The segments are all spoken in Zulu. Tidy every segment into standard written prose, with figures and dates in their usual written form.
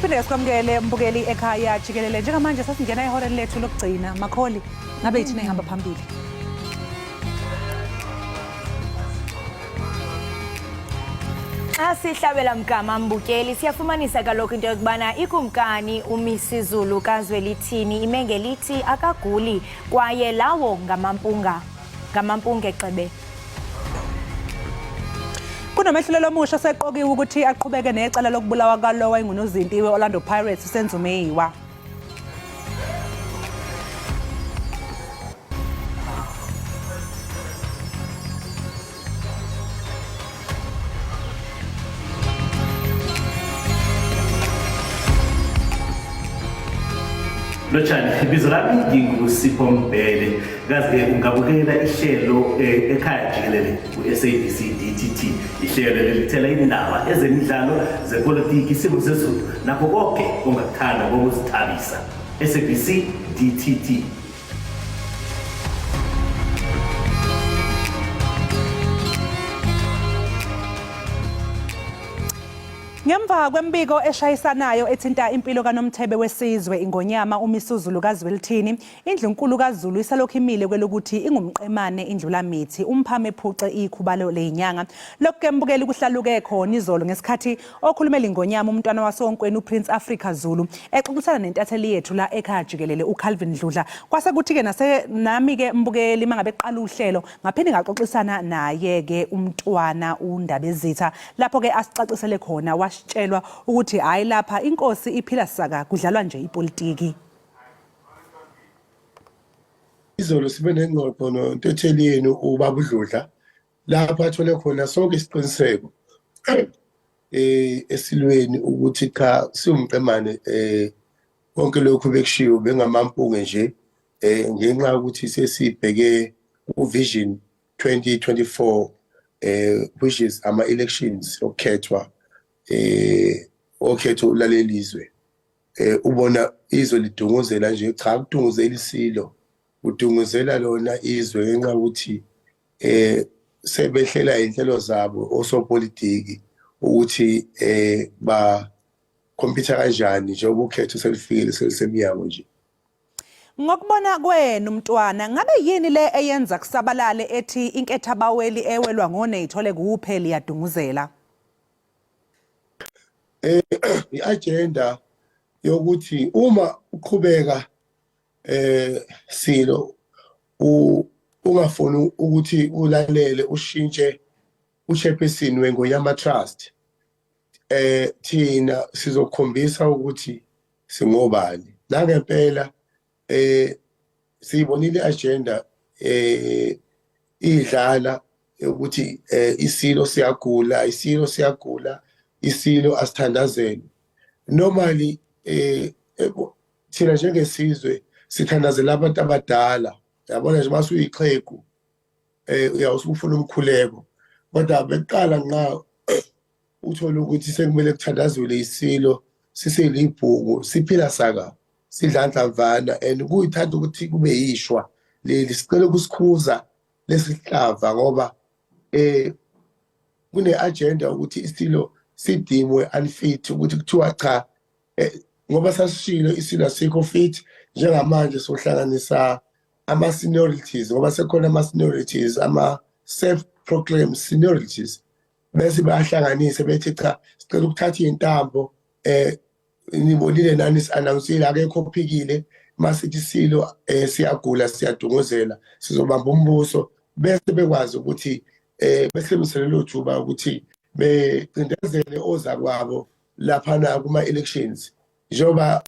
Siphinde sikwamukele mbukeli ekhaya Jikelele njengamanje sasingena ehoreni lethu lokugcina Makholi ngabe yithina ehamba phambili. Sihlabela mgama mbukeli siyafumanisa kaloko into yokubana ikumkani uMisizulu kaZwelithini imengelithi akaguli kwaye lawo ngamampunge Xebe. Kunomehlulelo omusha seqokiwe ukuthi aqhubeke necala lokubulawa kalowa ingunozinti we-Orlando Pirates uSenzumeyiwa. Lochani ibizo lami ngingusipho Mbele ngaze ungabukela ihlelo ekhaya Jikelele ku-SABC DTT ihlelo lelithela indaba ezemidlalo zepolitiki isimo sezulu nakho konke ongakuthanda kokuzithabisa SABC DTT. Ngemva kwembiko eshayisanayo ethinta impilo kaNomthebe wesizwe ingonyama uMisuzulu kaZwelithini, indlu enkulu kaZulu isalokhu imile kwelokuthi ingumqemane indlulamithi umphame ephuce ikhubalo lezinyanga. Lokho kembukeli kuhlaluke khona izolo ngesikhathi okhulumela ingonyama umntwana wasonkweni uPrince Africa Zulu exoxisana nentatheli yethu la ekhaya Jikelele uCalvin Dludla. Kwase kuthi ke nami ke mbukeli mangabe eqala uhlelo ngaphinde ngaxoxisana naye ke umntwana uNdabezitha lapho ke asicacisele khona tshelwa ukuthi hayi lapha inkosi iphila saka kudlalwa nje ipolitiki. Izolo sibe nengqoqo nontatheli yenu ubaba uDludla lapha athole khona sonke isiqiniseko esilweni ukuthi cha siwumqemane konke lokhu bekushiwo bengamampunge nje ngenxa ukuthi sesibheke uvision 2024 which is ama elections okhethwa okhetho lalelizwe ubona izwe lidunguzela nje cha kudunguzela isilo udunguzela lona izwe ngenxa ukuthi sebehlela inhlelo zabo osopolitiki ukuthi ba computer kanjani njengoba ukhetho selifikile selisemnyango nje. Ngokubona kwenu mntwana ngabe yini le eyenza kusabalale ethi inketha baweli ewelwa ngone ithole kuphela yadunguzela? I-agenda yokuthi uma uqhubeka silo ungafuni ukuthi ulalele ushintshe uchairperson weNgonyama Trust thina sizokhombisa ukuthi singobani nangempela siyibonile agenda idlala ukuthi isilo siyagula isilo asithandazeni normally thina njengesizwe sithandazela abantu abadala yabona nje mase uyixhegu uyawufuna umkhuleko kodwa beqala nqa uthola ukuthi sekumele kuthandazwe isilo siselibhuku siphila saka sidlandlavana and kuyithanda ukuthi kube yishwa leli sicela ukusikhuza lesihlava ngoba kune agenda ukuthi isilo sidimwe unfit ukuthi kuthiwa cha ngoba sasishilo isilo asikho fit njengamanje sohlanganisa ama seniorities ngoba sekhona ama seniorities ama self proclaimed seniorities bese bayahlanganisa bethi cha sicela ukuthatha intambo nibonile nani announceile akekho ophikile masithi silo siyagula siyadunguzela sizobamba umbuso bese bekwazi ukuthi besebenzisele lo thuba ukuthi becindezele oza kwabo lapha na kuma elections njoba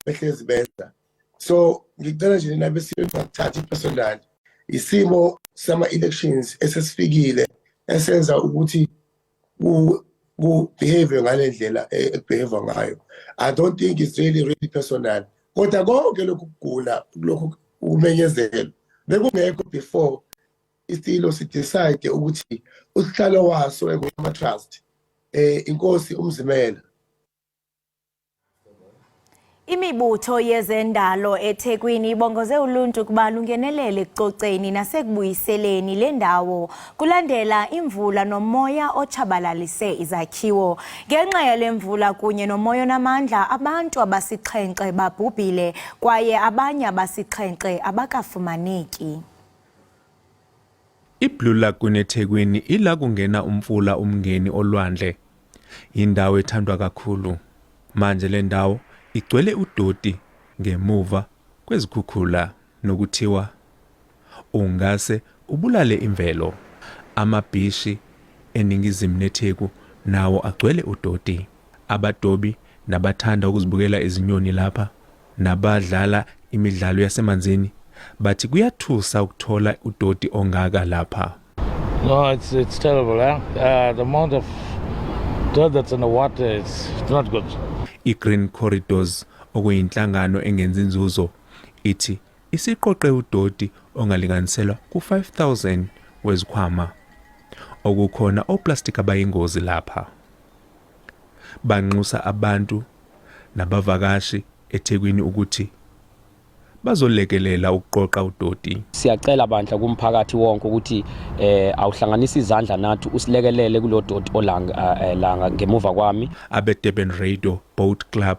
behlezi benza so ngicela nje nabe siyothatha personal isimo sama elections esesifikile esenza ukuthi ku behave ngalendlela ekubehave ngayo. I don't think it's really personal kodwa konke lokhu kugula lokhu ukumenyezela bekungekho before isilo sidecide ukuthi usihlalo waso eNgonyama Trust inkosi uMzimela. Imibutho yezendalo eThekwini ibongoze uluntu kuba lungenelele ekucoceni nasekubuyiseleni le ndawo kulandela imvula nomoya otshabalalise izakhiwo. Ngenxa yale mvula kunye nomoya onamandla, abantu abasixhenxe babhubhile kwaye abanye abasixhenxe abakafumaneki. iBlue Lagoon eThekwini ila kungena umfula umngeni olwandle. Indawo ethandwa kakhulu. Manje le ndawo igcwele udoti ngemuva kwezikhukhula nokuthiwa ungase ubulale imvelo. Amabhishi eningizimu neTheku nawo agcwele udoti. Abadobi nabathanda ukuzibukela izinyoni lapha nabadlala imidlalo yasemanzini bathi kuyathusa ukuthola udoti ongaka lapha. No, it's terrible. The amount of dirt that's in the water is not good. I-Green Corridors okuyinhlangano engenzi inzuzo ithi isiqoqe udoti ongalinganiselwa ku-5,000 wezikhwama. Okukhona oplastic abayingozi lapha. Banxusa abantu nabavakashi eThekwini ukuthi bazolekelela ukuqoqa udoti. Siyacela bandla kumphakathi wonke ukuthi awuhlanganisa izandla nathi usilekelele kulo doti olanga ngemuva kwami. Abe-Durban Radio Boat Club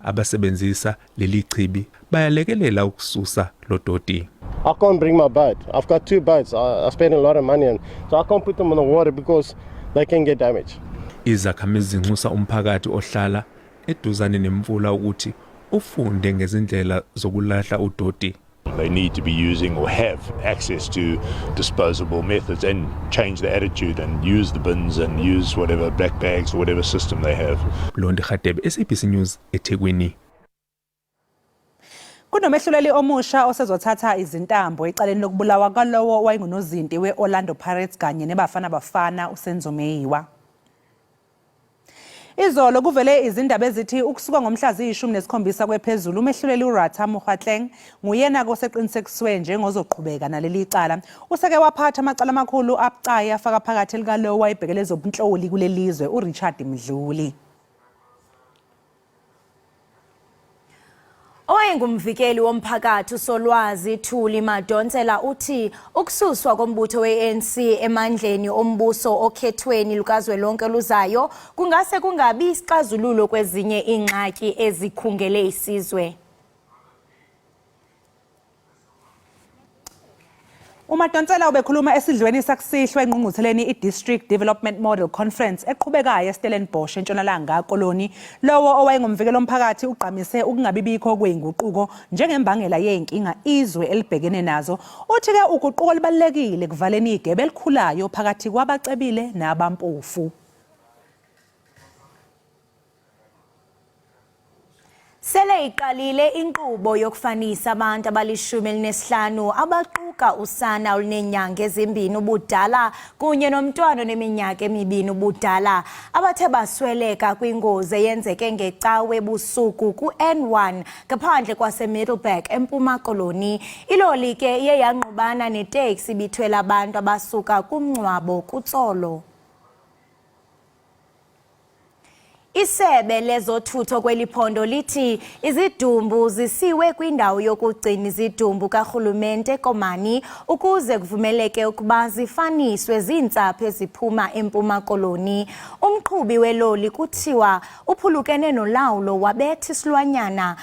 abasebenzisa leli chibi bayalekelela ukususa lo doti. I can't bring my boat. I've got 2 boats. I spend a lot of money on, so I can't put them in the water because they can get damaged. Izakhamizi zinxusa umphakathi ohlala eduzane nemvula ukuthi ufunde ngezindlela zokulahla udoti. They need to be using or have access to disposable methods and change the attitude and use the bins and use whatever black bags or whatever system they have. Londi Khatebe, SABC News, eThekwini. Kunomehluleli omusha osezothatha izintambo ecaleni lokubulawa kwalowo owayengunozinti we-Orlando Pirates kanye nebafana uSenzo Meyiwa. Izolo kuvele izindaba ezithi ukusuka ngomhla zi-17 kwephezulu umehluleli uRatha Mokgatleng nguyena oseqinisekiswe njengozoqhubeka naleli cala. Useke waphatha amacala amakhulu abucayi afaka phakathi likalowo wayebhekele zobunhloli kulelizwe uRichard Mdluli. Owayengumvikeli womphakathi uSolwazi Thuli Madonsela uthi ukususwa kombutho we-ANC emandleni ombuso okhethweni lukazwelonke luzayo kungase kungabi isixazululo kwezinye ingxaki ezikhungele isizwe. uMadonsela ubekhuluma esidlweni sakusihlwa engqungqutheleni i-District Development Model Conference eqhubekayo eStellenbosch entshonalanga koloni. Lowo owayengumvikeli womphakathi ugqamise ukungabibikho kweinguquko njengembangela yenkinga izwe elibhekene nazo. Uthi-ke uguquko libalulekile kuvaleni igebe elikhulayo phakathi kwabacebile nabampofu. Sele iqalile inkqubo yokufanisa abantu abali-15 abaquka usana olunenyanga ezimbini ubudala kunye nomntwana oneminyaka 2 ubudala abathe basweleka kwingozi eyenzeke ngecawe ebusuku ku-N1 ngaphandle kwase-Middleburg eMpuma Koloni. Iloli ke iye yanqubana neteksi ibithwele abantu abasuka kumngcwabo kuTsolo. Isebe lezothutho kweliphondo lithi izidumbu zisiwe kwindawo yokugcina izidumbu karhulumente Komani ukuze kuvumeleke ukuba zifaniswe ziintsapho eziphuma eMpuma Koloni. Umqhubi weloli kuthiwa uphulukene nolawulo wabetha isilwanyana.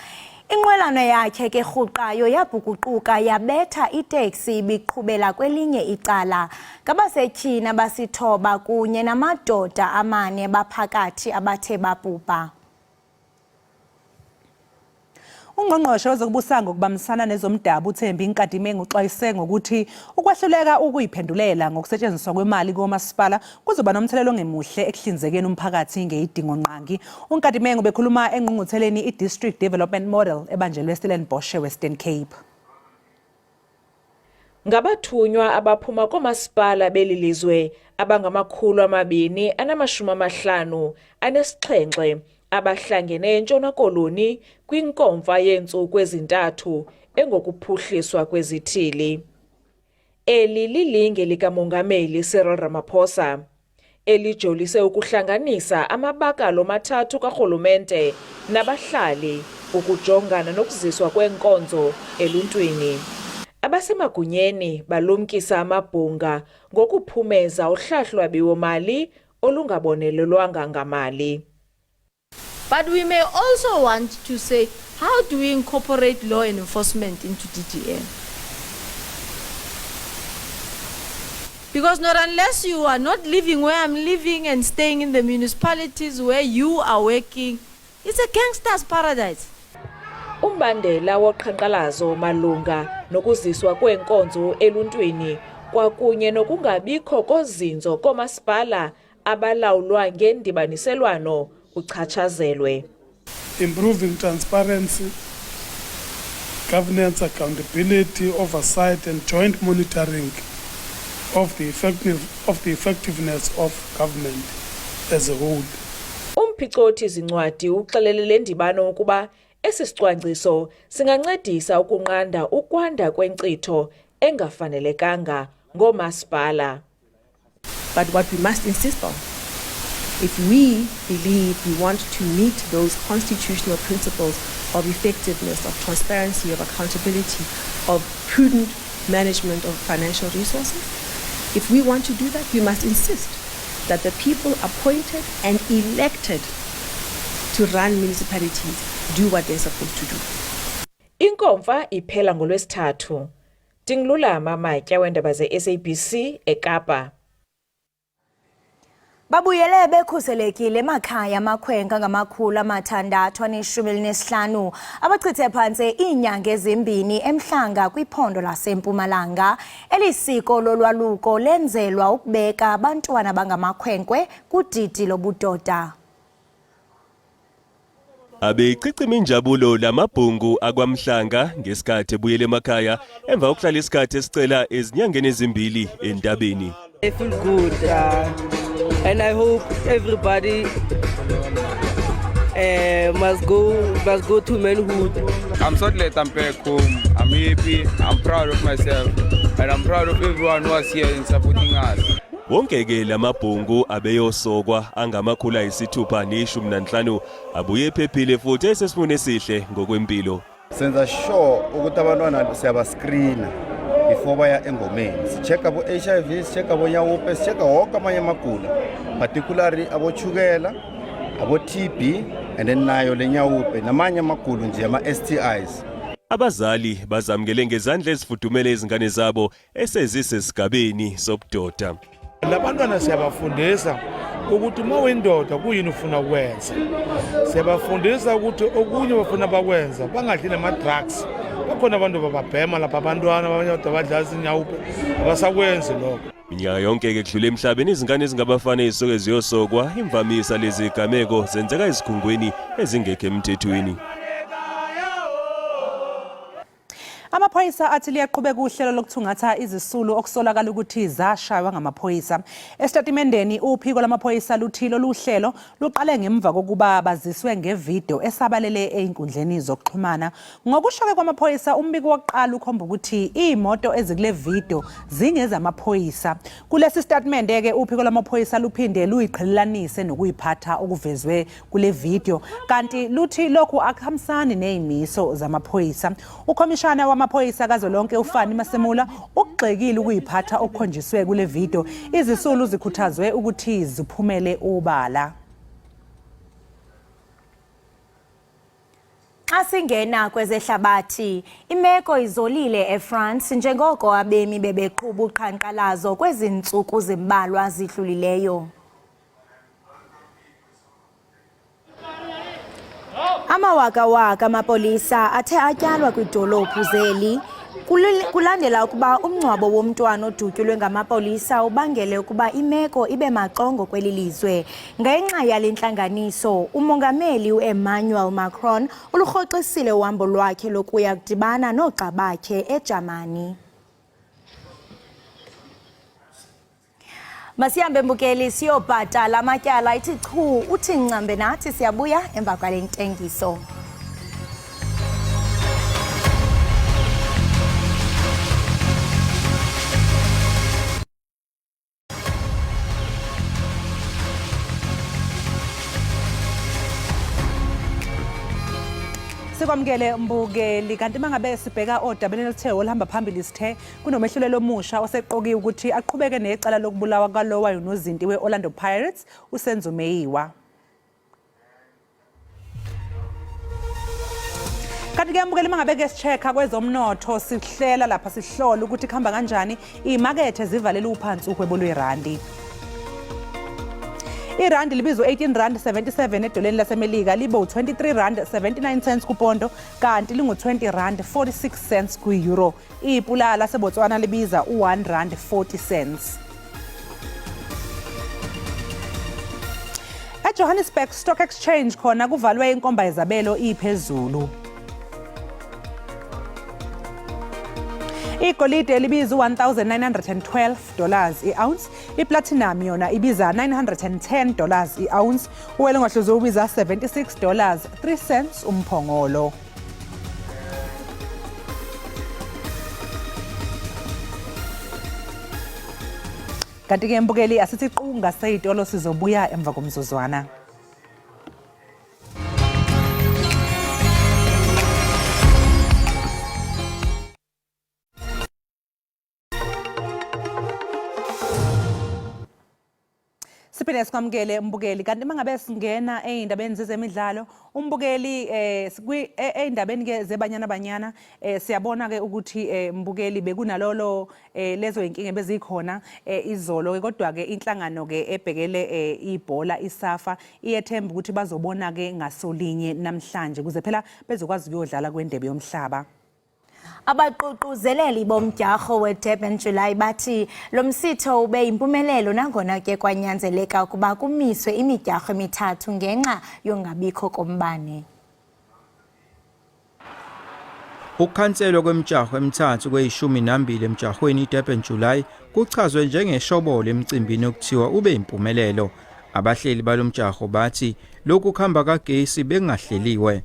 Inqwelana yakhe ke rhuqayo yabhukuquka yabetha iteksi ibiqhubela kwelinye icala. Ngabasetyhini abasithoba kunye namadoda 4 baphakathi abathe babhubha. Ungqongqoshe wezokubusa ngokubambisana nezomdabu uThembi Nkadimeng uxwayise ngokuthi ukwahluleka ukuyiphendulela ngokusetshenziswa kwemali komasipala kuzoba nomthelelo ongemuhle ekuhlinzekeni umphakathi ngeyidingo nqangi. uNkadimeng ubekhuluma engqungqutheleni i-District Development Model ebanjelwe eStellenbosch Western Cape. Ngabathunywa abaphuma komasipala belilizwe abangama-257 abahlangene eNtshona Koloni kwinkomfa yeentsuku ezintathu engokuphuhliswa kwezithili. Eli lilinge likamongameli Cyril Ramaphosa elijolise ukuhlanganisa amabakalo 3 karhulumente nabahlali ukujongana nokuziswa kwenkonzo eluntwini. Abasemagunyeni balumkisa amabhunga ngokuphumeza uhlahlwabiwo-mali olungabonelelwanga ngamali. But we may also want to say, how do we incorporate law and enforcement into DDM? Because not unless you are not living where I'm living and staying in the municipalities where you are working, it's a gangster's paradise. Umbandela woqhankqalazo malunga nokuziswa kwenkonzo eluntwini kwakunye nokungabikho kozinzo komasipala abalawulwa ngendibaniselwano uchatshazelwe. Improving transparency, governance, accountability, oversight and joint monitoring of the effectiveness of government as a whole. Umphicothi zincwadi uxelele le ndibano ukuba esi sicwangciso singancedisa ukunqanda ukwanda kwenkcitho engafanelekanga ngoomasipala. But what we must insist on, if we believe we want to meet those constitutional principles of effectiveness, of transparency, of accountability, of prudent management of financial resources, if we want to do that, we must insist that the people appointed and elected to run municipalities do what they're supposed to do. Inkomfa iphela ngolwesithathu. Tingilulama Matya weendaba ze-SABC eKapa. Babuyele bekhuselekile emakhaya amakhwenka ngama615 abachithe phantse iinyanga ezimbini emhlanga kwiphondo laseMpumalanga. Elisiko lolwaluko lenzelwa ukubeka abantwana bangamakhwenkwe kudidi lobudoda. Abecicima injabulo lamabhungu akwamhlanga ngesikhathi ebuyele emakhaya emva kokuhlala isikhathi esicela ezinyangeni ezimbili entabeni. I feel good and I hope everybody must go to manhood. I'm so glad I'm back home. I'm happy, I'm proud of myself and I'm proud of everyone who was here in supporting us. Wonke lamabhungu abeyosokwa angama615 abuye ephephile futhi esesifune esihle ngokwempilo. Senza sure ukuthi abantwana siyabascreena before baya engomeni. Sichecka abo HIV, sichecka abo nyawupe, sichecka wonke amanye amagula, particularly abo chukela, abo TB and then nayo lenyawupe namanye amagulu nje ama STIs. Abazali bazamukele ngezandla ezifudumele izingane zabo esezisesigabeni sobudoda. Labantwana siyabafundisa ukuthi uma uyindoda kuyini ufuna ukwenza. Siyabafundisa ukuthi okunye bafuna bakwenza bangadli nama drugs. Bakhona abantu bababhema lapha abantwana abanye badla izinyawupe abasakwenzi lokho. Minyaka yonke ekudlula emhlabeni izingane ezingabafana ezisoke ziyosokwa imvamisa lezi gameko zenzeka ezikhungweni ezingekho emthethweni. Amaphoyisa athi liyaqhubeka uhlelo lokuthungatha izisulu okusolakala ukuthi zashaywa ngamaphoyisa. Estatimendeni uphiko lamaphoyisa luthilo luhlelo luqale ngemva kokuba baziswe ngevideo esabalele einkundleni zokuxhumana. Ngokushoke kwamaphoyisa umbiko wokuqala ukhomba ukuthi imoto ezikule video zingezamaphoyisa. Kulesi statement ke uphiko lamaphoyisa luphinde luyiqhelelanise nokuyiphatha okuvezwe kule video kanti luthi lokhu akuhambisani nezimiso zamaphoyisa. Ukhomishana amaphoyisa kazolonke uFani Masemula ukugxekile ukuyiphatha okukhonjiswe kule video. Izisulu zikhuthazwe ukuthi ziphumele ubala. Asingena kwezehlabathi imeko izolile eFrance njengoko abemi bebeqhuba uqhankqalazo kwezinsuku zimbalwa zidlulileyo. Amawaka amapolisa athe atyalwa kwidolophu zeli kulandela ukuba umngcwabo womntwana odutyulwe ngamapolisa ubangele ukuba imeko ibe maxongo kweli lizwe. Ngenxa yale ntlanganiso umongameli uEmmanuel Macron ulurhoxisile uhambo lwakhe lokuya kudibana noogxa bakhe eJamani. Masihambe mbukeli siyobhatala amatyala ithi chu uthi ncambe nathi siyabuya emva kwale ntengiso. Sikwamukele mbukeli kanti mangabe sibheka odabeni elithe olihamba phambili sithe kunomehlulelo omusha oseqokiwe ukuthi aqhubeke necala lokubulawa kalowa unozinti we-Orlando Pirates uSenzo Meyiwa. Kanti ke mbukeli mangabe ke sichecka kwezomnotho sihlela lapha sihlola ukuthi khamba kanjani imakethe zivalela uphansi uhwebo lweRandi. Irandi libizwa 18.77 edoleni lasemelika libo 23.79 kupondo kanti lingu 20.46 ku-euro. Ipula laseBotswana libiza u1.40. eJohannesburg Stock Exchange khona kuvalwe inkomba yezabelo iphezulu. Igolide libiza $1,912 i-ounce, iplatinum yona ibiza $910 i-ounce, uwele ngahluzo ubiza $76.03 umphongolo. Kanti ke mbukeli asithi qunga seyitolo sizobuya emva komzuzwana. Siphinde sikwamukele mbukeli kanti mangabe singena eindabeni zezemidlalo umbukeli eindabeni ke zebanyana siyabona ke ukuthi mbukeli bekunalolo lezo inkinga bezikhona izolo ke kodwa ke inhlangano ke ebhekele ibhola isafa iyethemba ukuthi bazobona ke ngasolinye namhlanje kuze phela bezokwazi ukuyodlala kwendebe yomhlaba. Abaququzeleli bomdyarho weDurban July bathi lo msitho ube impumelelo nangona ke kwanyanzeleka ukuba kumiswe imidyarho emithathu ngenxa yongabikho kombane. Ukukhanselwa kwemijahwe emithathu kwe-12 emjahweni iDurban July kuchazwe njengeshobolo emcimbini okuthiwa ube impumelelo. Abahleli balomjaho bathi lokhu kuhamba kagesi bengahleliwe.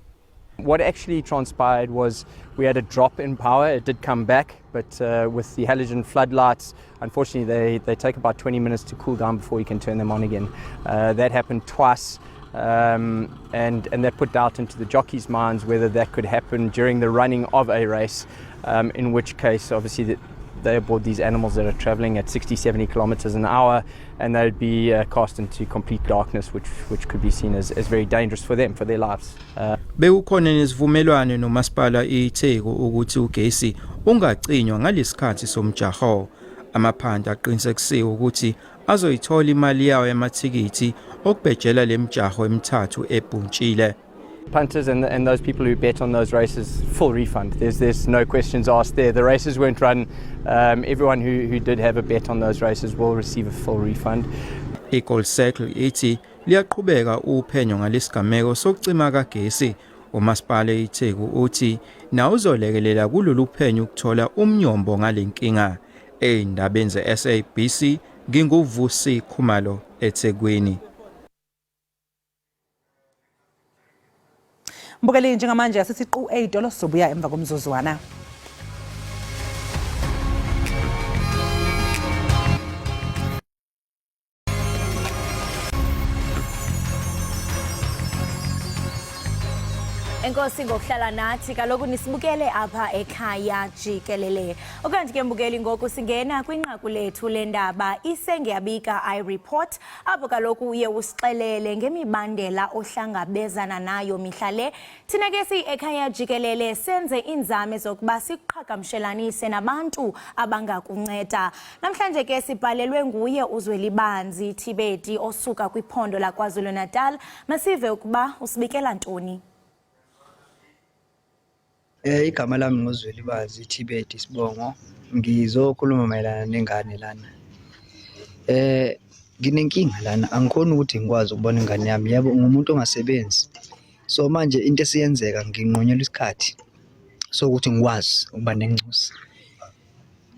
What actually transpired was we had a drop in power. It did come back, but with the halogen floodlights, unfortunately, they take about 20 minutes to cool down before you can turn them on again. That happened twice, and that put doubt into the jockeys' minds whether that could happen during the running of a race, in which case, obviously, they aboard these animals that are traveling at 60-70 kilometers an hour, and they'd be cast into complete darkness, which could be seen as very dangerous for them, for their lives. Bekukhona nesivumelwano nomasipala iTheku ukuthi ugesi ungacinywa ngalesikhathi somjaho. Amaphanda aqinisekisiwe ukuthi azoyithola imali yawo yamathikithi okubhejela lemjaho emithathu ebhuntshile. Punters and those people who bet on those races, full refund. There's no questions asked there. The races weren't run. Everyone who did have a bet on those races will receive a full refund. I-Gold Circle ithi liyaqhubeka uphenyo ngalesigameko sokucima kagesi. Umasipala iTheku uthi nawo uzolekelela kulolu phenyo ukuthola umnyombo ngalenkinga. Eindabeni ze-SABC nginguvusi Khumalo eThekwini. Mbukeli njengamanje asithi qu eyitolo sizobuya emva komzuzwana. Enkosi ngokuhlala nathi kaloku nisibukele apha ekhaya Jikelele. Okanti ke mbukeli ngoku singena kwinqaku lethu lendaba isengiyabika iReport apho kaloku uye usixelele ngemibandela ohlangabezana nayo mihla le. Thina ke ekhaya Jikelele senze inzame zokuba siqhagamshelanise nabantu abangakunceda. Namhlanje ke sibhalelwe nguye uZwelibanzi Thibeti osuka kwiphondo laKwaZulu-Natal. Masive ukuba usibikela ntoni. Igama lami nguZwelibanzi Thibeti Sibongo, ngizokhuluma mayelana nengane lana. Nginenkinga lana, angikhona ukuthi ngikwazi ukubona ingane yami. Yabo ngumuntu ongasebenzi. So manje into esiyenzeka nginqonyela isikhathi sokuthi ngikwazi ukuba nencusa.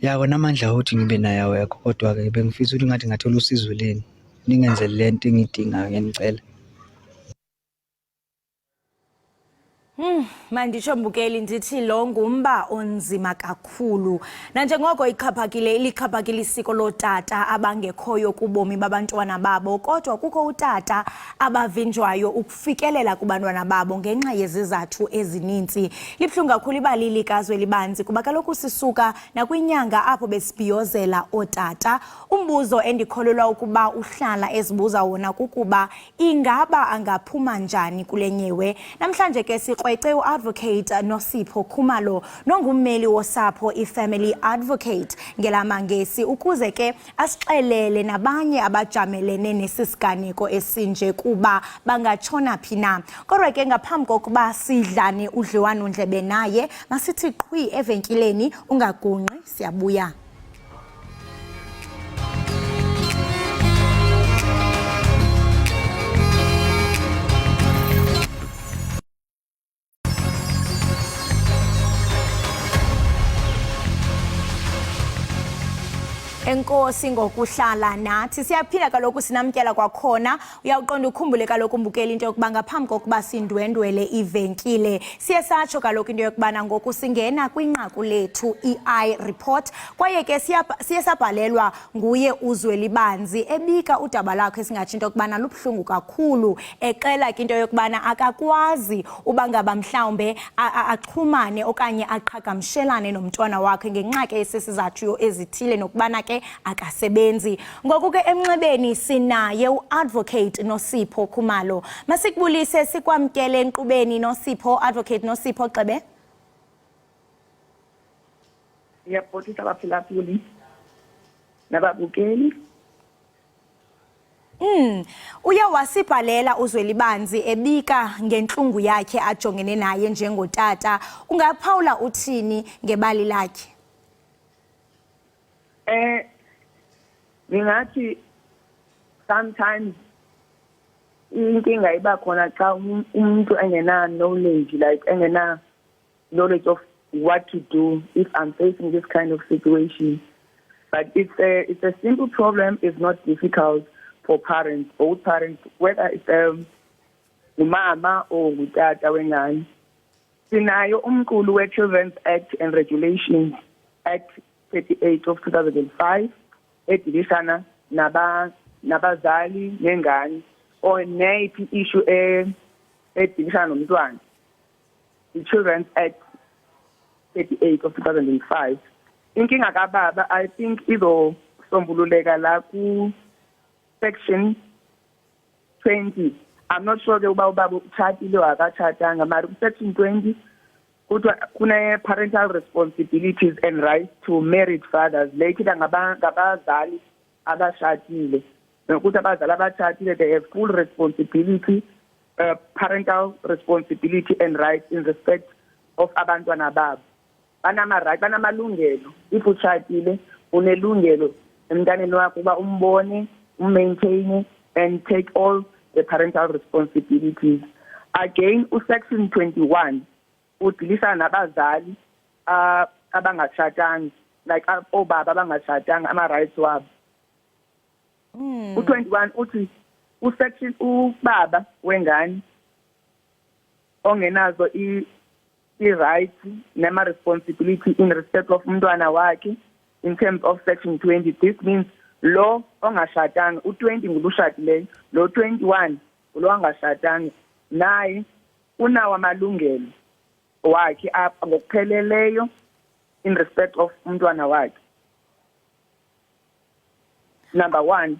Yabo namandla ukuthi ngibe nayo yakho kodwa ke bengifisa ukuthi ngathola usizo leni. Ningenzele lento engidingayo ngiyanicela. Mandisho Mbukeli ndithi lo ngumba onzima kakhulu. Nanjengoko lixhaphakile isiko lotata abangekhoyo kubomi babantwana babo, kodwa kukho utata abavinjwayo ukufikelela kubantwana babo ngenxa yezizathu ezininzi. Libhlungu kakhulu ibali likazwe libanzi kuba kaloku sisuka nakwinyanga apho besibhiyozela otata. Umbuzo endikholelwa ukuba uhlala ezibuza wona kukuba ingaba angaphuma njani kule nyewe. Namhlanje ke sikrwece uadvocate Nosipho Khumalo nongummeli wosapho iFamily Advocate ngelamangesi ukuze ke asixelele nabanye abajamelene nesisiganeko esinje kuba bangatshona phi na. Kodwa ke ngaphambi kokuba sidlane udliwano ndlebe naye masithi qhwi evenkileni ungagunqi siyabuya. Enkosi ngokuhlala nathi siyaphinda kaloku sinamtyela kwakhona uyawuqonda ukhumbule kaloku Mbukeli into yokuba ngaphambi kokuba sindwendwele ivenkile siye satsho kaloku into yokubana ngoku singena kwinqaku lethu i report kwaye ke siye sabhalelwa nguye uZwelibanzi ebika udaba lakhe esingatsho into yokubana lubhlungu kakhulu exela ke into yokubana akakwazi uba ngaba mhlawumbe axhumane okanye aqhagamshelane nomntwana wakhe ngenxa ke esisizathu ezithile nokubana ke akasebenzi. Ngoku ke emnxebeni sinaye uadvocate Nosipho Khumalo. Masikubulise sikwamkele enkqubeni Nosipho, advocate Nosipho Xebe. Ngiyabotisa abaphulaphuli nababukeli. Uye wasibhalela uZwelibanzi ebika ngenhlungu yakhe ajongene naye njengotata. Ungaphawula uthini ngebali lakhe? Ngingathi sometimes inkinga iba khona xa umuntu engena knowledge, like engena knowledge of what to do if I'm facing this kind of situation. But it's a simple problem. It's not difficult for parents, both parents, whether it's umama or utata wengane. Sinayo umqulu we-Children's Act and Regulations Act 38 of 2005 edilishana nabazali nengane or nayiphi issue edilishana nomntwana. The Children's Act 38 of 2005. Inkinga kababa I think izosombululeka la ku section 20. I'm not sure uba ubaba utshatile or akachatanga, but section 20 kuna parental responsibilities and rights to married fathers. Lekita ngabazali abashadile. Nokuthi abazali abashadile they have full responsibility, parental responsibility and rights in respect of abantwana babo. Banamalungelo. If ushadile unelungelo emntaneni wakho uba umbone, maintain and take all the parental responsibilities. Again, section 21 udilisa nabazali abangashatanga, like obaba abangashatanga ama rights wabo. U21 uthi usection ubaba wengane ongenazo i-rights nema responsibility in respect of umntwana wakhe in terms of section 20. This means lo ongashatanga, u20 ngulushadileyo, lo 21 lo ongashatanga naye unawo amalungelo wakhe ngokupheleleyo in respect of umntwana wakhe. Number 1,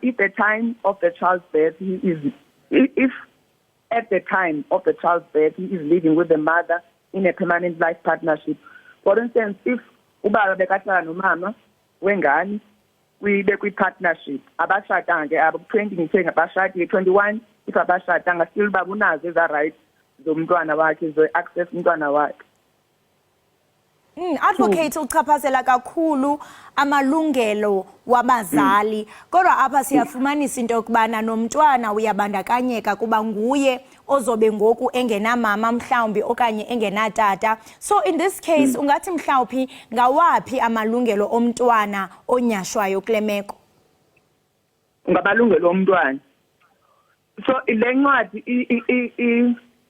if the time of the child's birth if at the time of the child's birth he is living with the mother in a permanent life partnership. For instance, if ubaba bekahlala nomama wengane kwi-partnership abashadanga ke abo 20 ngithe ngabashadile 21 if abashadanga still babunazo eza rights zomntwana wakhe zo-access umntwana wakhe. Advocate uchaphazela kakhulu amalungelo wabazali kodwa apha siyafumanisa into yokubana nomntwana uyabandakanyeka kuba nguye ozobe ngoku engenamama mhlawumbi okanye engenatata. So in this case ungathi mhlawumbi ngawaphi amalungelo omntwana onyashwayo kule meko? Ngabalungelo omntwana. So le ncwadi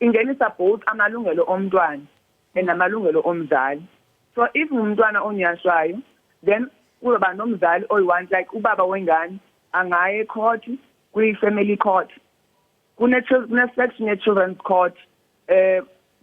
ingenisa both amalungelo omntwana and amalungelo omzali. So if umntwana onyashwayo, then kuba nomzali oyi-one, like ubaba wengane angaye court, kwi-family court, kune-section ye-children's court,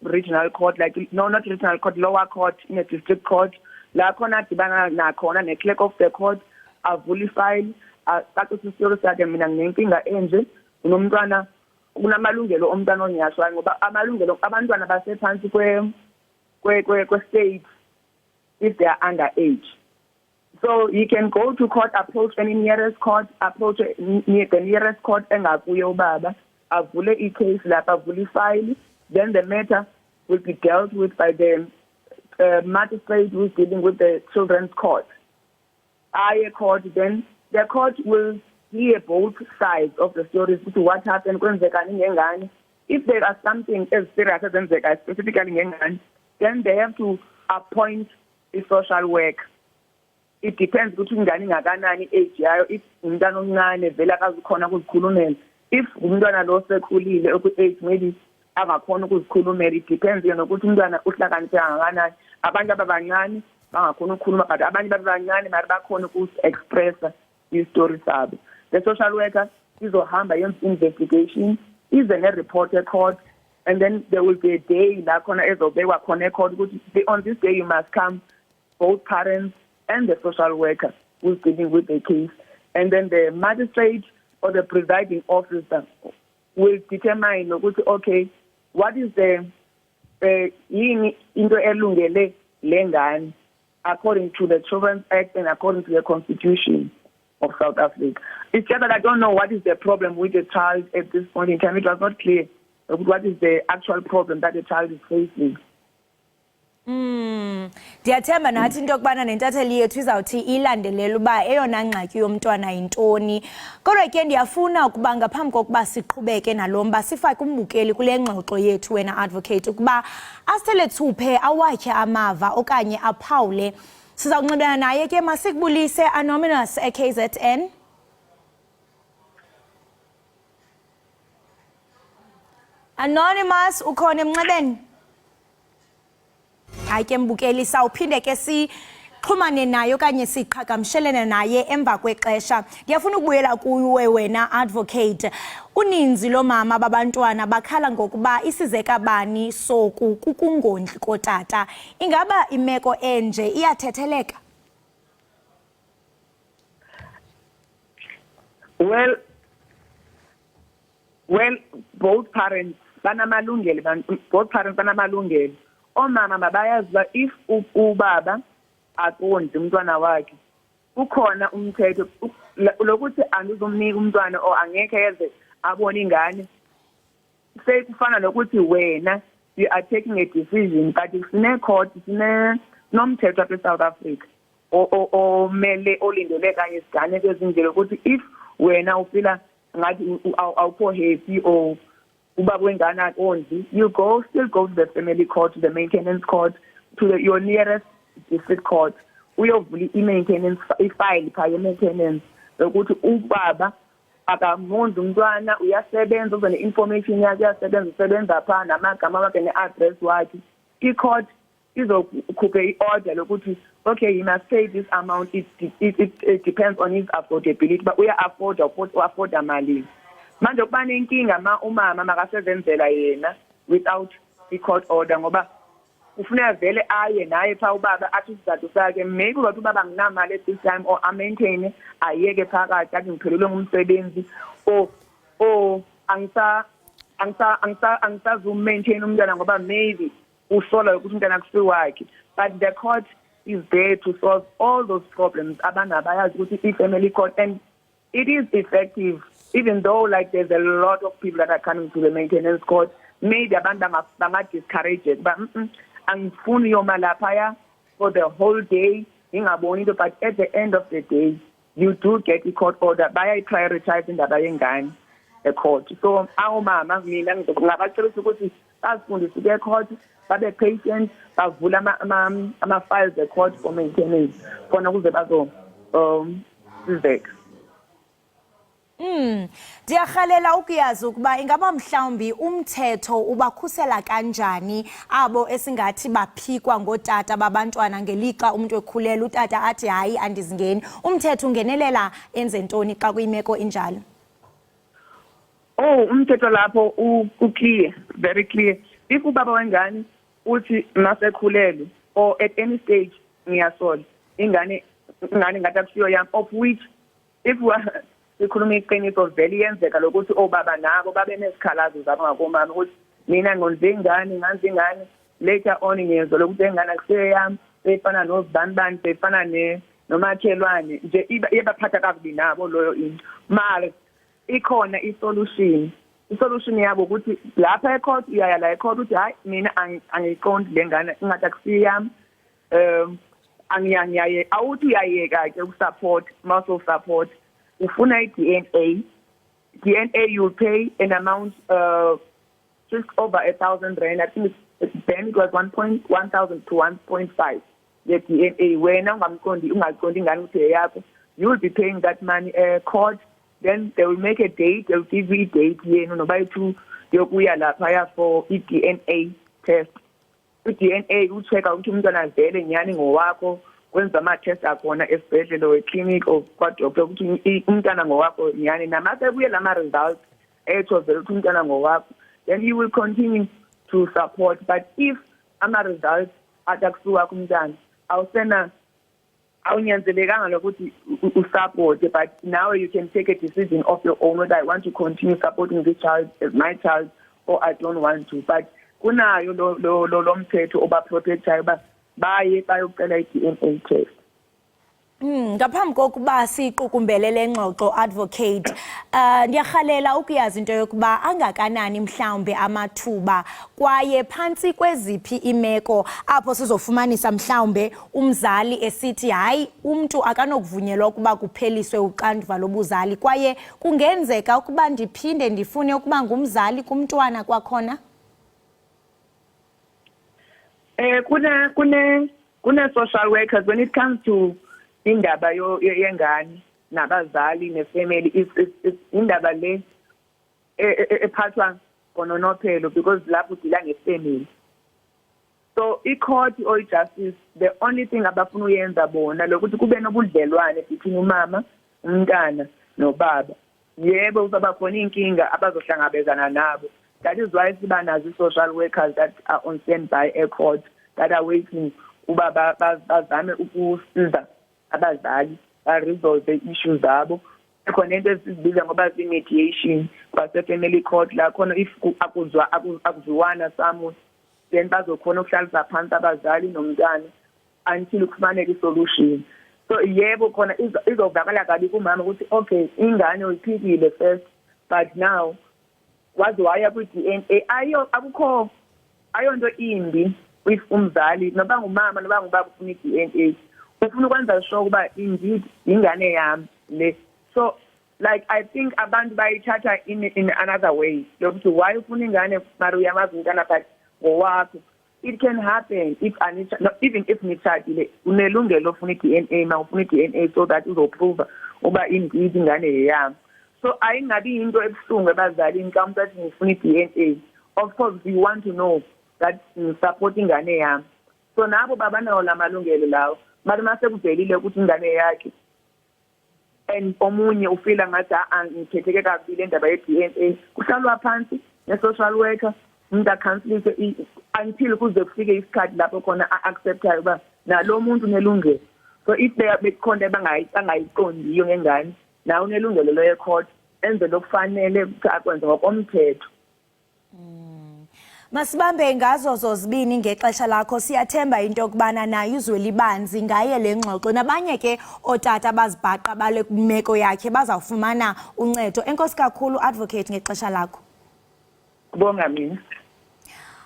regional court, like no, not regional court, lower court, in a district court, la khona dibana nakhona ne-clerk of the court, avula ifile, acacisa isitolo sakhe, mina nginenkinga enje, unomntwana, kunamalungelo omntwana onyashwayo, ngoba amalungelo abantwana basephansi kwe-state if they are underage. So you can go to court, approach any nearest court, approach the nearest court, engakuye ubaba, avule i-case lapha, avule ifile, then the matter will be dealt with by the magistrate who is dealing with the children's court. Aye court, then the court will hear both sides of the stories to what happened. If there are something as serious as specifically, then they have to appoint a social worker. It depends between ngakanani age yayo, if umntwana omncane vela akazikhona ukuzikhulumela, if umntwana lo sekhulile age maybe angakhona ukuzikhulumela, it depends ukuthi umntwana uhlakaniphe kangakanani. Abantu abancane bangakhona ukukhuluma, but abanye abancane mara bakhona uku-expressa i-story sabo. The social worker izohamba yenza investigation, ize ne-report e-court, and then there will be a day la khona ezobekwa khona e-court ukuthi on this day you must come, both parents and the social worker who's dealing with the case. And then the magistrate or the presiding officer will determine, okay, what is the into elungele lengane according to the Children's Act and according to the Constitution of South Africa. It's just that I don't know what is the problem with the child at this point in time. It was not clear what is the actual problem that the child is facing. Ndiyathemba nathi into yokubana nentatheli yethu izawuthi ilandelela uba eyona ngxaki yomntwana yintoni. Kodwa ke ndiyafuna ukuba ngaphambi kokuba siqhubeke nalomba sifake umbukeli kule ngxoxo yethu wena advocate ukuba aselethuphe awakhe amava okanye aphawule. Sizawunxibelana naye ke masikubulise Anonymous eKZN. Anonymous ukhona emnxebeni? Hayi ke mbukeli sawuphinde ke sixhumane naye okanye siqhagamshelene naye emva kwexesha. Ndiyafuna ukubuyela kuwe wena advocate. Uninzi lomama babantwana bakhala ngokuba isizeka bani soku kukungondli kotata. Ingaba imeko enje iyathetheleka? Well, both parents banamalungelo. Omama mabayazi uba if ubaba aqondi umntwana wakhe, ukhona umthetho lokuthi andizomnika umntwana or angeke yeze abone ingane. Sekufana nokuthi wena you are taking a decision, but sine court nomthetho apha eSouth Africa omele olindele kanye isigane ezinjalo ukuthi if wena ufila ngathi awukho happy or ubaba wengane aqondi, you still go to the family court, to the maintenance court, to your nearest district court. Uyovula i-maintenance ifile phaya maintenance ukuthi ubaba akamonzi umntwana uyasebenza uze ne-information yakhe usebenza phaa namagama wakhe ne-address wakhe. I-court izokhupha i-order lokuthi okay, you must pay this amount. It depends on his affordability, but uya-afforda malini. Manje kuba nenkinga umama makasebenzela yena without i-court order ngoba ufuneka vele aye naye pha ubaba athi isizathu sakhe, maybe ukuthi ubaba nginamali at this time or amaintain ayeke phakathi athi ngiphelelwe ngumsebenzi or angisazumaintain umntwana ngoba maybe usola ukuthi umntwana kusiwakhe. But the court is there to solve all those problems abanabayazi ukuthi i-family court, and it is effective. Even though like there's a lot of people that are coming to the maintenance court, maybe abantu discourage it, but angifuni yoma laphaya for the whole day ingaboni into, but at the end of the day you do get a court order bayayi-prioritize indaba yengane e-court. So awumama mina ngingabacebisa ukuthi bazifundise ke-court, babe patient, bavule ama-files e-court for maintenance khona ukuze sizeka. Ndiyarhalela ukuyazi ukuba ingaba mhlawumbi umthetho ubakhusela kanjani abo esingathi baphikwa ngootata babantwana ngelixa umuntu ekhulela utata athi hayi andizingeni. Umthetho ungenelela enze ntoni xa kuyimeko injalo? Umthetho lapho uclear, very clear. If ubaba wengane uthi masekhulelwe or at any stage ngiyasola ingane ngathi akusiyo yami, of which if sikhuluma iqiniso vele yenzeka lokuthi obaba nabo babe nesikhalazo zabo ngakomama ukuthi mina ngondle ingane nganze ingane later on ngiyezwa lokuthi ingane akusiyo yami, efana nozibanibani, efana nomakhelwane nje iyabaphatha kakubi nabo loyo into. Mara ikhona isolution yabo ukuthi lapha ecourt uyaya la ecourt uthi hayi mina angiqondi lengane ingathi akusiyo yami, angiyangiyaye awuthi uyayeka ke ukusupport muscle support ufuna i-DNA you pay an amount just over 1,000 rand. I think then it was 1,000 to 1.5 the DNA. Wena ungamqondi ingane ukuthi yakho, you will be paying that money court. Then they will make a date, they will give you a date yenu nobayithu yokuya lapha for i-DNA test. I-DNA ucheck ukuthi umntwana vele nyani ngowakho, kwenza ama-test akhona esibhedlela or eclinic or kwadoktor ukuthi umntwana ngowakho nyani, namasebuye lama-results etho vele ukuthi umntwana ngowakho, then you will continue to support. But if ama-results atakusuka kumntwana awunyanzelekanga lokuthi usupport, but now you can take a decision of your own whether I want to continue supporting this child as my child or I don't want to. But kunayo lo mthetho obaprotectayo ba baye bayocela i-DNA test. Ngaphambi kokuba siqukumbelele ngxoxo advocate, ndiyarhalela ukuyazi into yokuba angakanani mhlawumbe amathuba kwaye phantsi kweziphi imeko apho sizofumanisa mhlawumbe umzali esithi hayi umntu akanokuvunyelwa ukuba kupheliswe uxanduva lobuzali, kwaye kungenzeka ukuba ndiphinde ndifune ukuba ngumzali kumntwana kwakhona? Kuna social workers when it comes to indaba yengane nabazali nefamily is indaba le ephathwa ngononophelo because lapho udila ngefamily. So i-court or i-justice, the only thing abafuna uyenza bona lokuthi kube nobudlelwane between umama, umntana nobaba. Yebo uzaba khona inkinga abazohlangabezana nabo. That is why siba nazo social workers that are on standby at court that are waiting ubaba bazame ukusiza abazali resolve the issues zabo. Khona into esizibiza ngoba mediation kwase-family court la khona if akuzwana samu then bazokhona ukuhlalisa phansi abazali nomntana until kufanele i-solution. So yebo khona izovakala kabi kumama ukuthi okay ingane uyiphikile first but now wazi waya kwi-DNA ayonto imbi if umzali noba ngumama noba ngubaba ufuna i-DNA ufuna ukwenza sure ukuba indeed ingane yami le. So like I think abantu bayithatha in another way lokuthi why ufuna ingane mara uyamazi umntana but ngowakho. It can happen if even if nitshadile unelungelo ufuna i-DNA ma ufuna i-DNA so that uzoprove uba indeed ingane yeyami. So ayingabi into ebuhlungu ebazalini xa umuntu athi ngifuna i-DNA. Of course we want to know that support ingane yami. So nabo babanawo lamalungelo lawo. Mara masekuvelile ukuthi ingane yakhe and omunye ufila ngathi ngikhetheke kabili endaba ye-DNA, kuhlalwa phansi ne-social worker umuntu akhanselise until kuze kufike isikhathi lapho khona a-acceptayo uba nalo muntu unelungelo. So if bekhona bangayiqondiyo ngengane nawe unelungelo loye-court enze lokufanele ukuthi akwenze ngokomthetho. Masibambe ngazo zozibini ngexesha lakho. Siyathemba into yokubana nayo uzweli banzi ngaye le ngxoxo, nabanye ke otata bazibhaqa bale meko yakhe bazawufumana uncedo. Enkosi kakhulu advocate ngexesha lakho. Kubonga mina.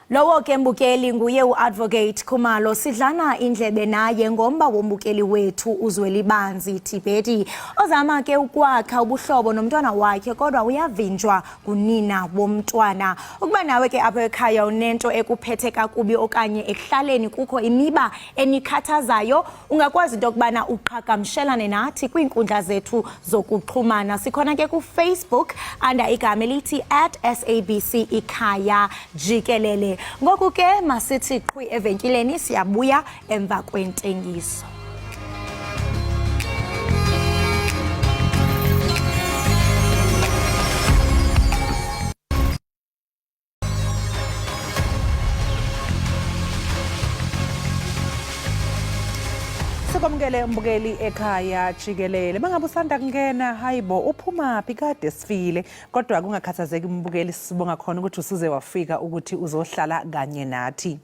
Lowo ke mbukeli nguye uadvocate Khumalo. Sidlana indlebe naye ngomba wombukeli wethu uZwelibanzi Tibeti ozama ke ukwakha ubuhlobo nomntwana wakhe kodwa uyavinjwa kunina womntwana. Ukuba nawe ke apha ekhaya unento ekuphethe kakubi okanye ekuhlaleni kukho imiba enikhathazayo, ungakwazi into yokubana uqhagamshelane nathi kwiinkundla zethu zokuxhumana. Sikhona ke ku Facebook under igama elithi @SABC Ekhaya Jikelele. Ngoku ke masithi qhwi evenkileni siyabuya emva kwentengiso. Sikwamukele umbukeli ekhaya Jikelele. Mangabe usanda kungena, hayibo uphuma phi kade sifile, kodwa kungakhathazeki umbukeli, sibonga khona ukuthi usuze wafika ukuthi uzohlala kanye nathi.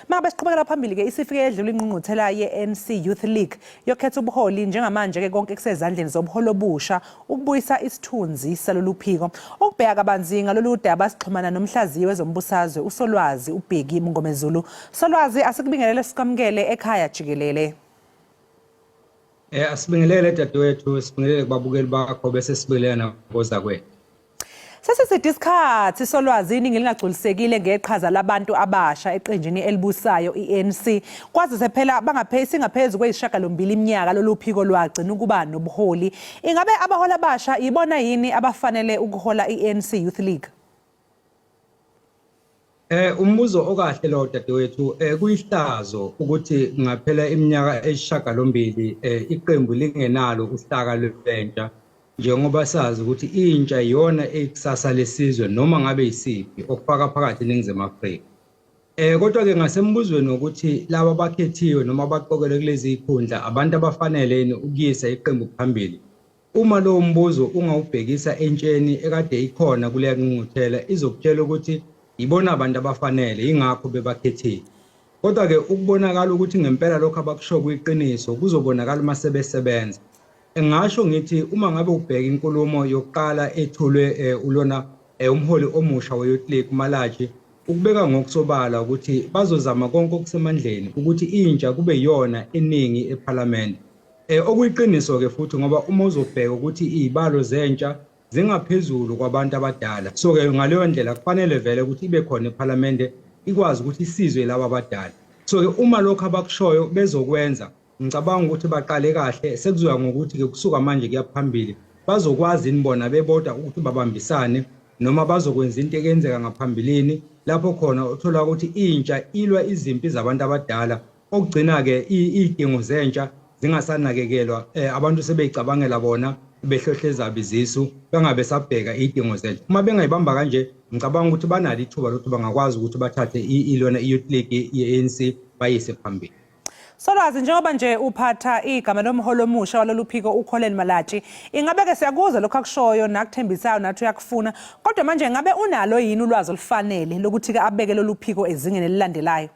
Mangabe siqhubekela phambili ke isifike edlula ingqungquthela ye-ANC Youth League yokhetha ubuholi njengamanje ke konke kusezandleni zobuholo obusha ukubuyisa isithunzi salolu phiko. Ukubheka kabanzi ngalolu daba sixhumana nomhlaziyi wezombusazwe uSolwazi uBheki Mngomezulu. Solwazi, asikubingelele sikwamukele ekhaya Jikelele. Asibingelele dadewethu, sibingelele kubabukeli bakho bese sibingelele naboza kwethu. Sesisithi isikhathi Solwazi iningi lingagculisekile ngeqhaza labantu abasha eqenjini elibusayo iANC. Kwazise phela singaphezulu kweyishagalombili iminyaka lolu phiko lwagcina ukuba nobuholi. Ingabe abahola abasha ibona yini abafanele ukuhola iANC Youth League? Umbuzo okahle lo dadewethu, kuyihlazo ukuthi ngaphela iminyaka eyishagalombili iqembu lingenalo uhlaka lwentsha, njengoba sazi ukuthi intsha iyona ekusasa lesizwe noma ngabe yisiphi okufaka phakathi eNingizimu Afrika. Kodwa ke ngasembuzweni ukuthi laba bakhethiwe noma baqokelwe kulezi ikhundla abantu abafanele ukuyisa iqembu phambili. Uma lo mbuzo ungawubhekisa entsheni ekade ikhona kuleya ngqungquthela, izokutshela ukuthi ibona abantu abafanele ingakho bebakhethiwe. Kodwa ke ukubonakala ukuthi ngempela lokho abakusho kuyiqiniso kuzobonakala uma sebesebenza. Engasho ngithi uma ngabe ubheka inkulumo yokuqala ethulwe ulona umholi omusha we-Youth League uMalaji, ukubeka ngokusobala ukuthi bazozama konke okusemandleni ukuthi intsha kube yona eningi eParliament. Okuyiqiniso ke futhi ngoba uma uzobheka ukuthi izibalo zentsha zingaphezulu kwabantu abadala, so ke ngaleyo ndlela kufanele vele ukuthi ibe khona eParliament ikwazi ukuthi isizwe laba abadala. So ke uma lokho abakushoyo bezokwenza, ngicabanga ukuthi baqale kahle, sekuzoya ngokuthi ke kusuka manje kuyaphambili bazokwazi inibona bebodwa ukuthi babambisane noma bazokwenza into ekenzeka ngaphambilini lapho khona uthola ukuthi intsha ilwa izimpi zabantu abadala okugcina ke idingo zentsha zingasanakekelwa, abantu sebeyicabangela bona behlohleza bizisu bangabe sabheka idingo zethu. Uma bengayibamba kanje ngicabanga ukuthi banalo ithuba lokuthi bangakwazi ukuthi bathathe ilona i-Youth League ye-ANC bayise phambili. Solwazi, njengoba nje uphatha igama lomholo omusha walolu phiko uKholeni Malaji, ingabe ke siyakuzwa lokho akushoyo nakuthembisayo nathi uyakufuna, kodwa manje ngabe unalo yini ulwazi olufanele lokuthi ke abeke lolu phiko ezingeni elilandelayo?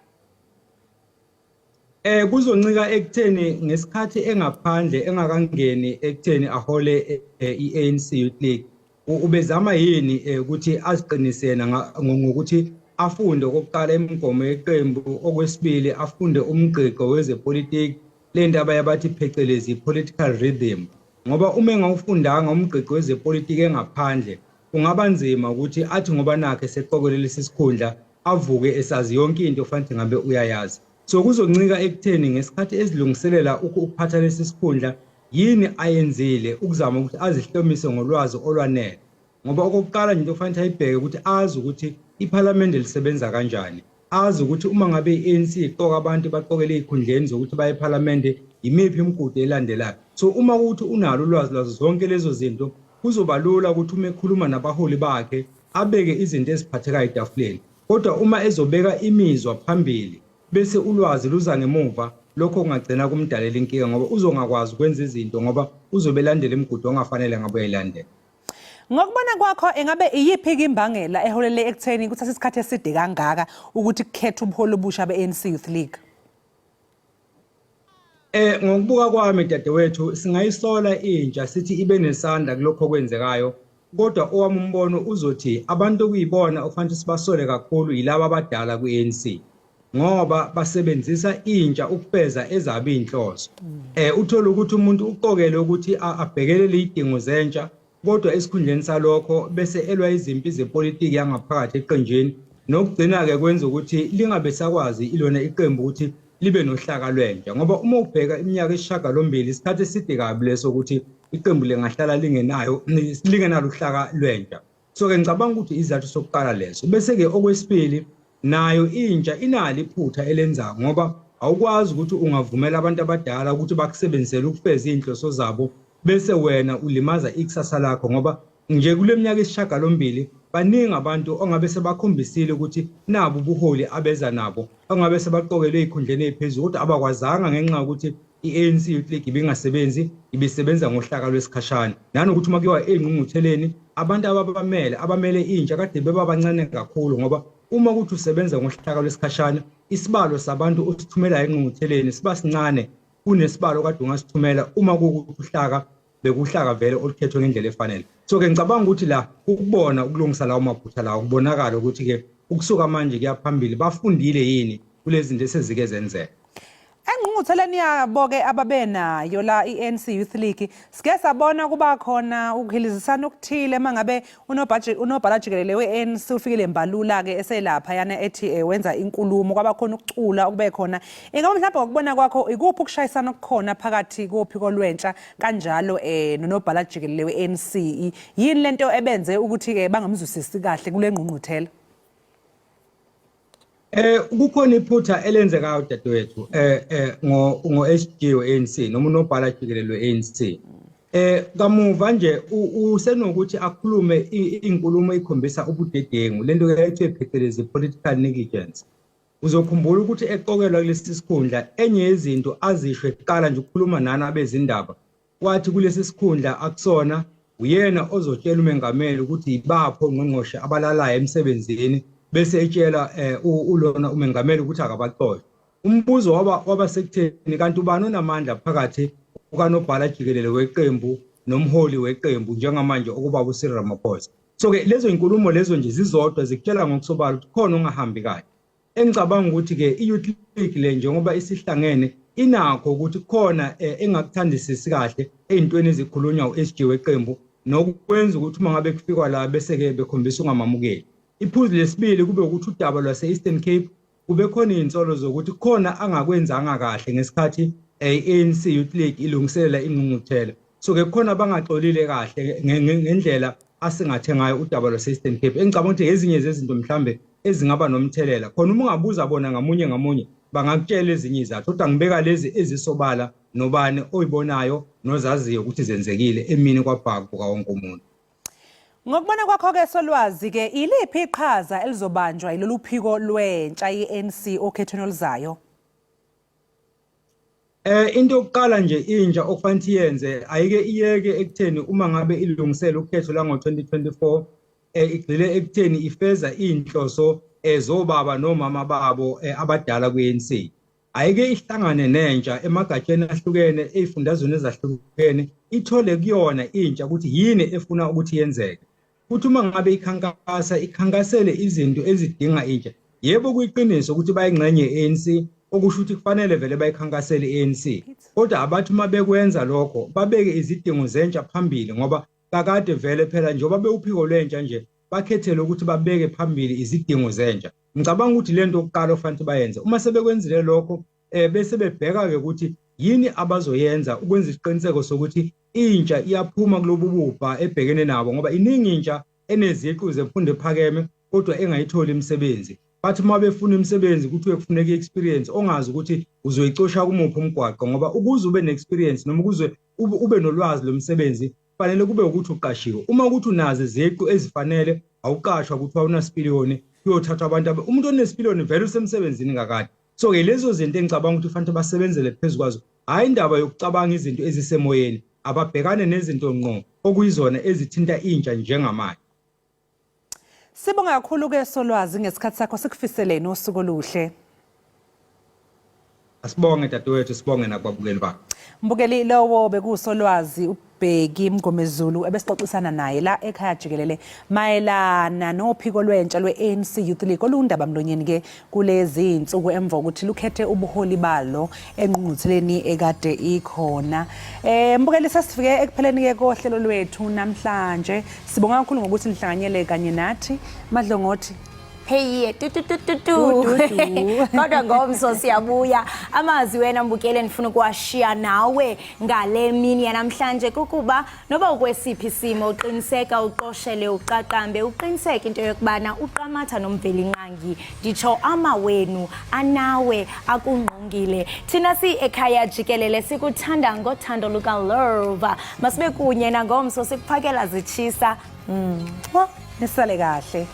Kuzoncika ekutheni ngesikhathi engaphandle engakangeni ekutheni ahole iANC Youth League, ubezama yini ukuthi aziqinisene ngokuthi afunde okokuqala imigomo yeqembu, okwesibili afunde umgqiqo wezepolitiki lento abayabathi phecelezi political rhythm. Ngoba uma engawufundanga umgqiqo wezepolitiki engaphandle kungaba nzima ukuthi athi ngoba nakhe seqokelele lesi sikhundla avuke esazi yonke into ofanele ngabe uyayazi. So kuzoncika ekutheni ngesikhathi ezilungiselela ukuphatha lesi sikhundla yini ayenzile ukuzama ukuthi azihlomise ngolwazi olwanele. Ngoba okokuqala nje into ofanele ayibheke ukuthi azi ukuthi iParliament lisebenza kanjani, azi ukuthi uma ngabe iANC iqoka abantu baqokele izikhundleni zokuthi baye eParliament imiphi imigudu elandelayo. So uma ukuthi unalo ulwazi lwazo zonke lezo zinto kuzoba lula ukuthi uma ekhuluma nabaholi bakhe abeke izinto eziphathekayo etafuleni. Kodwa uma ezobeka imizwa phambili bese ulwazi luza ngemuva, lokho kungagcina kumdalela inkinga ngoba uzongakwazi ukwenza izinto ngoba uzobelandela imigudu ongafanele ngabe uyayilandela. Ngokubona kwakho engabe iyiphi imbangela eholele ekutheni kuthatha isikhathi eside kangaka ukuthi kukhethe ubuholi obusha beANC Youth League? Ngokubuka kwami dadewethu singayisola intsha sithi ibe nesandla kulokho okwenzekayo kodwa owami umbono uzothi abantu okuyibona okufanele sibasole kakhulu yilabo abadala ku-ANC ngoba basebenzisa intsha ukufeza ezabe inhloso. Uthola ukuthi umuntu uqokele ukuthi abhekelele idingo zentsha kodwa esikhundleni salokho bese elwa izimpi zepolitiki yangaphakathi eqenjini nokugcina ke kwenza ukuthi lingabe sakwazi ilona iqembu ukuthi libe nohlaka lwentsha ngoba uma ubheka iminyaka esishiyagalombili isikhathi eside kabi leso ukuthi iqembu lingahlala lingenalo uhlaka lwentsha. So ke ngicabanga ukuthi izathu sokuqala leso bese ke okwesibili nayo intsha inalo iphutha elenzako ngoba awukwazi ukuthi ungavumela abantu abadala ukuthi bakusebenzisele ukufeza inhloso zabo bese wena ulimaza ikusasa lakho ngoba nje kule minyaka esishiyagalombili baningi abantu ongabe sebakhombisile ukuthi nabo ubuholi abeza nabo ongabe sebaqokelwe ezikhundleni eziphezulu kodwa abakwazanga ngenxa ukuthi i-ANC Youth League ibingasebenzi ibisebenza ngohlaka lwesikhashana nanokuthi uma kuyiwa engqungqutheleni abantu abamele intsha kade bebabancane kakhulu ngoba uma kuthi usebenza ngohlaka lwesikhashana isibalo sabantu osithumela engqungqutheleni siba sincane kunesibalo kade ungasithumela uma kuuhlaka bekuhlaka vele olukhethwe ngendlela efanele. So ke ngicabanga ukuthi la ukubona ukulungisa lawo maphutha lawo kubonakala ukuthi ke ukusuka manje kuyaphambili bafundile yini kulezi zinto esezike zenzeka. Engqungqutheleni yabo ke ababenayo la i-ANC Youth League sike sabona kuba khona ukuhilizisana okuthile mangabe unobhala Jikelele we-ANC ufikile Mbalula ke eselapha yana ethi wenza inkulumo kwaba khona ukucula okube khona ingaba mhlawumbe ngokubona kwakho ikuphi ukushayisana okukhona phakathi kophiko lwentsha kanjalo nonobhala Jikelele we-ANC yini lento ebenze ukuthi ke bangamzwisisi kahle kule ngqungquthela? Kukhona iphutha elenzekayo dadewethu ngo-SG we-ANC noma unobhala Jikelele we-ANC. Kamuva nje usenokuthi akhulume inkulumo ikhombisa ubudedengu lento ekuthiwa phecelezi political negligence. Uzokhumbula ukuthi eqokelwa kulesi sikhundla enye yezinto azisho eqala nje ukukhuluma nani abezindaba wathi kulesi sikhundla akusona uyena ozotshela umengameli ukuthi ibapho ngqongqoshe abalalayo emsebenzini bese etshela ulona umengameli ukuthi akabaxoxe. Umbuzo waba sekutheni kanti ubani onamandla phakathi kukanobhala Jikelele weqembu nomholi weqembu njengamanje okuba uSiril Ramaphosa. So ke lezo inkulumo lezo nje zizodwa zikutshela ngokusobala ukuthi khona ongahambi kahle. Engicabanga ukuthi ke i-Youth League le njengoba isihlangene inakho ukuthi khona engakuthandisisi kahle ezintweni ezikhulunywa uSG weqembu nokwenza ukuthi uma ngabe kufikwa la bese ke bekhombisa ungamamukeli. Iphuzu lesibili kube ukuthi udaba lwase Eastern Cape kube khona izinsolo zokuthi khona angakwenzanga kahle ngesikhathi ANC Youth League ilungiselela ingqungquthela. So ke khona bangaxolile kahle ngendlela asingathe ngayo udaba lwase Eastern Cape. Engicabanga ukuthi ezinye zezinto mhlambe ezingaba nomthelela khona uma ungabuza bona ngamunye bangakutshela ezinye izathu kodwa ngibeka lezi ezisobala nobani oyibonayo nozaziyo ukuthi zenzekile emini kwabhaku wonke umuntu. Ngokubona kwakho ke solwazi ke iliphi iqhaza elizobanjwa yilolu phiko lwentsha i-ANC okhethweni oluzayo? Into yokuqala nje intsha okufanele iyenze ayike iyeke ekutheni uma ngabe ilungisela ukhetho la ngo-2024 igxile ekutheni ifeza inhloso ezobaba nomama babo abadala ku-ANC. Ayike ihlangane nentsha emagatsheni ahlukene ezifundazweni ezahlukene ithole kuyona intsha ukuthi yini efuna ukuthi yenzeke. Futhi uma ngabe ikhankasele izinto ezidinga intsha yebo kuyiqiniso ukuthi bayingxenye ye-ANC okusho ukuthi kufanele vele bayikhankasele i-ANC kodwa abathi uma bekwenza lokho babeke izidingo zentsha phambili ngoba kakade vele phela njengoba bewuphiko lwentsha nje bakhethele ukuthi babeke phambili izidingo zentsha. Ngicabanga ukuthi lento okuqala ofanele bayenze uma sebekwenzile lokho bese bebheka ke ukuthi yini abazoyenza ukwenza isiqiniseko sokuthi intsha iyaphuma kulobu bubha ebhekene nabo ngoba iningi intsha eneziqu zemfundo ephakeme kodwa engayitholi imisebenzi. Bathi uma befuna imisebenzi ukuthi kufuneka i-experience ongazi ukuthi uzoyicosha kumuphi umgwaqo ngoba ukuze ube ne-experience noma ukuze ube nolwazi lomsebenzi fanele kube ukuthi uqashiwe. Uma ukuthi unazi iziqu ezifanele awuqashwa ukuthi awunasipiliyoni uyothatha abantu umuntu onesipiliyoni vele usemsebenzini kakade. So ke lezo zinto engicabanga ukuthi fanele basebenzele phezulu kwazo hayi indaba yokucabanga izinto ezisemoyeni ababhekane nezinto ngqo okuyizona ezithinta intsha njengamanje. Sibonga kakhulu ke solwazi ngesikhathi sakho sikufiseleni usuku oluhle. Asibonge dadewethu sibonge nakwabukeli bakho. Mbukeli lowo bekusolwazi Bheki Mgomezulu ebesixoxisana naye la ekhaya Jikelele mayelana nophiko lwentsha lwe-ANC Youth League olundaba mlonyeni ke kulezi insuku emva ukuthi lukhethe ubuholi balo engqungqutheleni ekade ikhona. Mbukeli sasifike ekupheleni ke kohlelo lwethu namhlanje. Sibonga kakhulu ngokuthi lihlanganyele kanye nathi. Madlongothi Hey kodwa ngomso siyabuya amazwi wena Mbukele ndifuna ukuwashiya nawe ngale mini yanamhlanje kukuba noba ukwesiphi isimo uqiniseka uqoshele uqaqambe uqiniseka into yokubana uqamatha nomveli nqangi nditsho amawenu anawe akungqongile thina si ekhaya Jikelele sikuthanda ngothando luka love masibe kunye nangomso sikuphakela zitshisa nisale kahle.